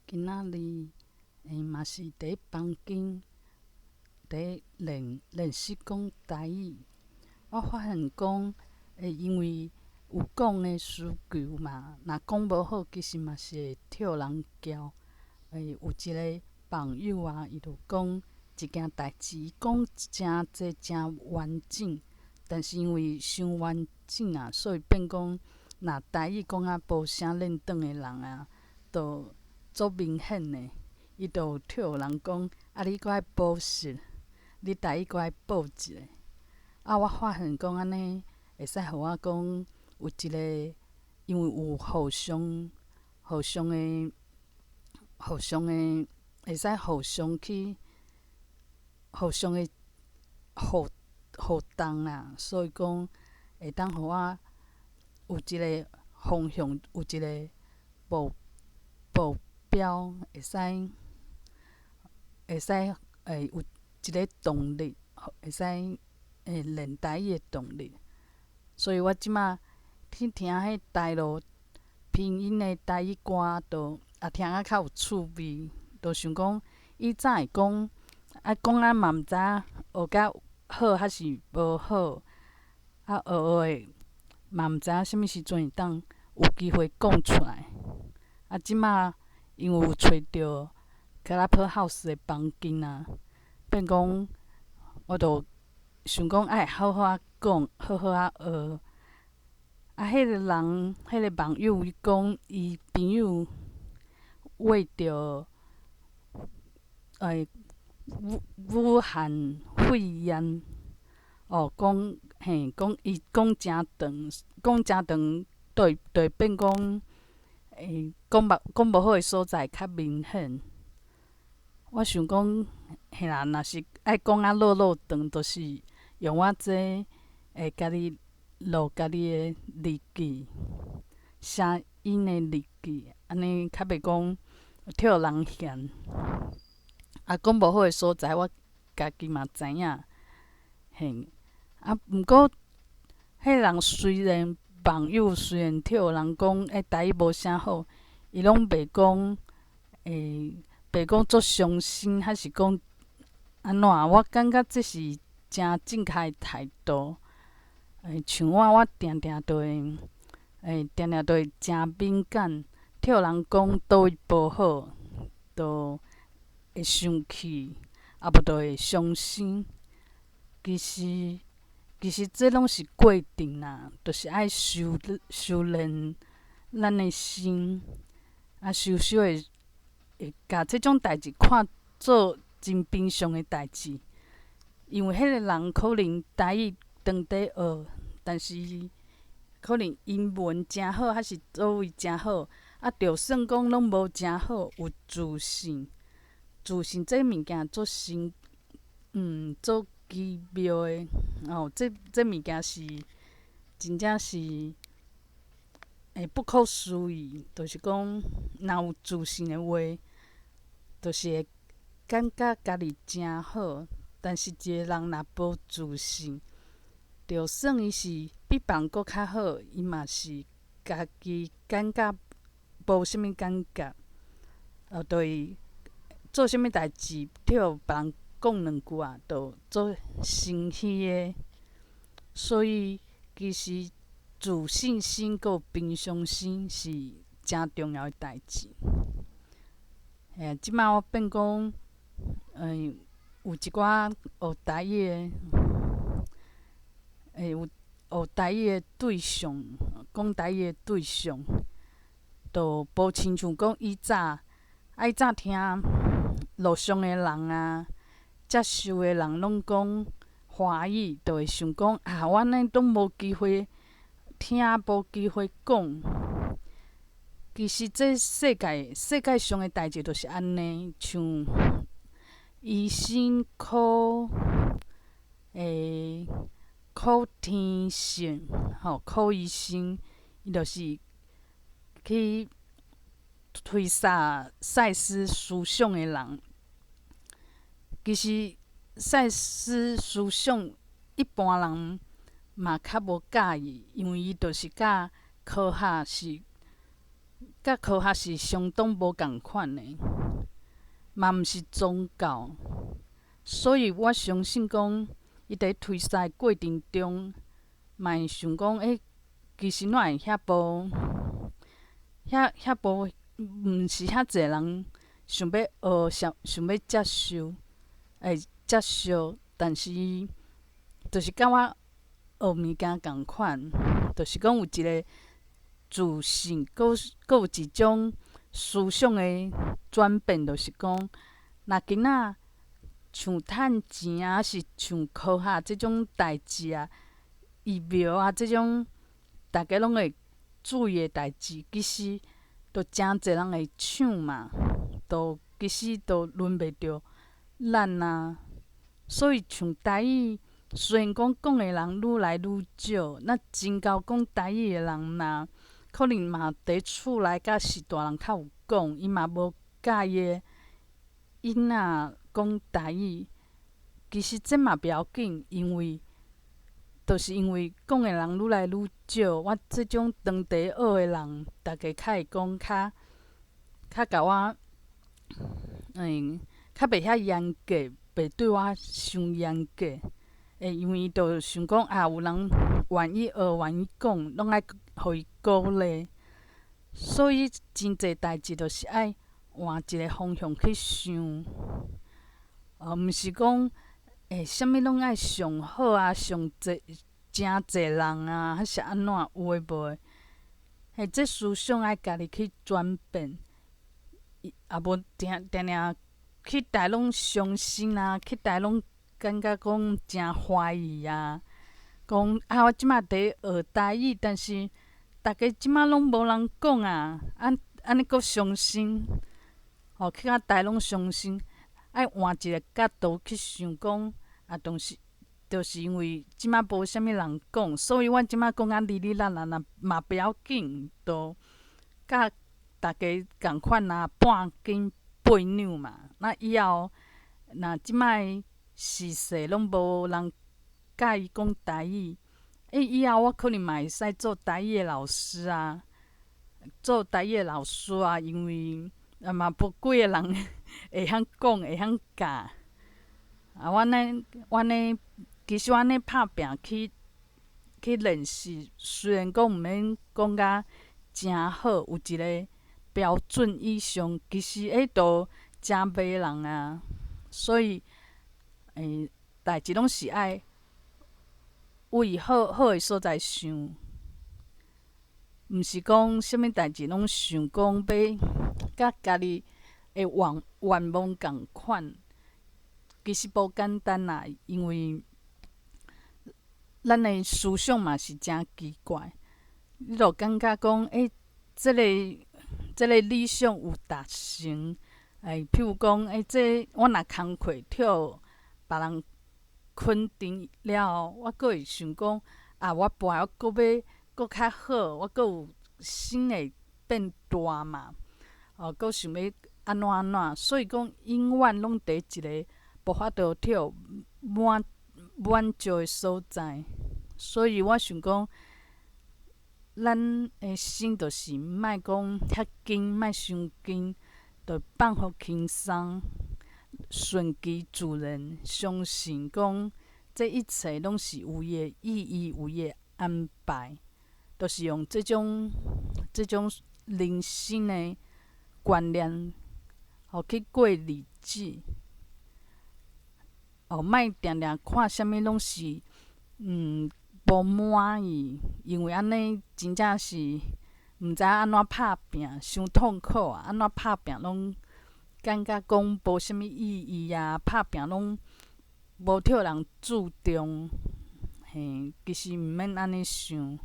今仔日嘛是伫咧房间伫咧练习讲台语。我发现讲，因为有讲的需求嘛，若讲无好，其实嘛是会替人骄。有一个朋友啊，伊就讲一件代志，伊讲诚济诚完整，但是因为伤完整啊，所以变讲，若台语讲啊无啥认得的人啊，就足明显的，伊就有替人讲，啊你搁爱补习，你台语搁爱补一下。啊，我发现讲安尼会使互我讲有一个，因为有互相的、会使互相去、互相的互动啦，所以讲会当互我有一个方向，有一个目标，会使有一个动力，会使练台语的动力。所以我即马去听迄台路拼音的台语歌，就也听啊较有趣味。就想讲，以早会讲，讲啊嘛毋知影学甲好还是无好，学的嘛毋知影啥物时阵会当有机会讲出来。即马因为有找着 Clubhouse 的房间啊，变讲我就想讲爱好好啊讲，好好啊学。迄个人，迄个网友伊讲，伊朋友为着武汉肺炎，讲伊讲诚长，讲诚长，就会变讲讲无好的所在较明显。我想讲，嘿啦，若是爱讲啊长，就是用我这家己录家己的日记，声音的日记，安尼较袂讲替人嫌。讲无好的所在，我家己嘛知影。嘿，毋过迄人虽然网友虽然替人讲台语无啥好，伊拢袂讲袂讲足伤心，还是讲安怎？我感觉这是诚正确的态度。像我定定都会，定定都会诚敏感，替人讲倒位无好，就会生气，无就会伤心。其实这拢是过程啦，就是爱修炼咱的心，修会甲这种代志看做真平常的代志。因为迄个人可能台语当地学，但是可能英文诚好，还是座位诚好，就算讲拢无诚好，有自信。自信这物件足足奇妙的。这物件是真正是不可思议。就是讲，若有自信的话，就是会感觉家己诚好。但是一个人若无自信，就算伊是比别人搁较好，伊嘛是家己感觉无啥物感觉，就会做啥物代志，替别人讲两句啊，就做生气的。所以其实自信心佮平常心是诚重要的代志。即摆我变讲，有一寡学台语的，有学台语的对象，讲台语的对象，就无亲像讲以早听路上的人啊，接受的人拢讲华语，就会想讲我安尼都无机会听，无机会讲。其实这世界上的代志就是安尼，像医生考天线，考医生，伊就是去推赛斯思想的人。其实赛斯思想一般人嘛较无介意，因为伊就是甲科学是甲科学是相当无共款的，嘛毋是宗教。所以我相信讲，伊伫推赛过程中，嘛会想讲，其实哪会遐无，遐无，毋是遐济人想要学，想要接受，会接受，但是就是甲我学物件共款，就是讲有一个自信，搁有一种思想的转变，就是讲，若今仔像趁钱啊，是像科学即种代志啊，疫苗啊即种，大家拢会注意的代志，其实都诚济人会抢嘛，其实都轮袂着咱啊。所以像台语，虽然讲的人愈来愈少，那真够讲台语的人呐，可能嘛伫厝内甲是大人较有讲，伊嘛无教伊的囡仔讲台语。其实这嘛不要紧，因为就是因为讲的人愈来愈少，我即种当地学的人，大家较会讲较甲我，较袂遐严格，袂对我伤严格。因为伊就想讲有人愿意学、愿意讲，拢爱互伊鼓励。所以真济代志就是爱换一个方向去想，毋是讲啥物拢爱上好啊，上济诚济人啊，还是安怎有诶无诶？这思想爱家己去转变，也无定定去台拢伤心啊，去台拢感觉讲诚怀疑啊，讲我即马伫学台语，但是大家即马拢无人讲啊，安尼阁伤心，去到台拢伤心，爱换一个角度去想讲，就是因为即马无啥物人讲，所以阮即马讲哩哩啦啦嘛不要紧，都甲大家共款啊，半斤八两嘛。那以后若即摆时势拢无人教伊讲台语，以后我可能嘛会使做台语的老师啊，因为嘛无几个人会晓讲，会晓教。阮呢，其实阮呢拍拼去练习，虽然讲毋免讲甲诚好，有一个标准以上，其实都诚迷人啊。所以代志拢是爱为好的所在想，毋是讲啥物代志拢想讲要甲家己的愿望共款。其实无简单啦，因为咱的思想嘛是诚奇怪。你就感觉讲，这个理想有达成，譬如讲，我若工课跳别人肯定了后，我阁会想讲，我跋我阁要阁较好，我阁有心会变大嘛，阁想要安怎，所以讲永远拢伫一个无法度跳满足的所在。所以我想讲，咱的心就是莫讲遐紧，莫伤紧，就放互轻松，顺其自然，相信讲这一切拢是有伊的意义，有伊的安排，就是用这种人生的观念，去过日子。莫定定看啥物拢是无满意，因为安尼真正是毋知安怎拍拼，伤痛苦啊！安怎拍拼拢感觉讲无啥物意义啊，拍拼拢无替人注重。其实毋免安尼想。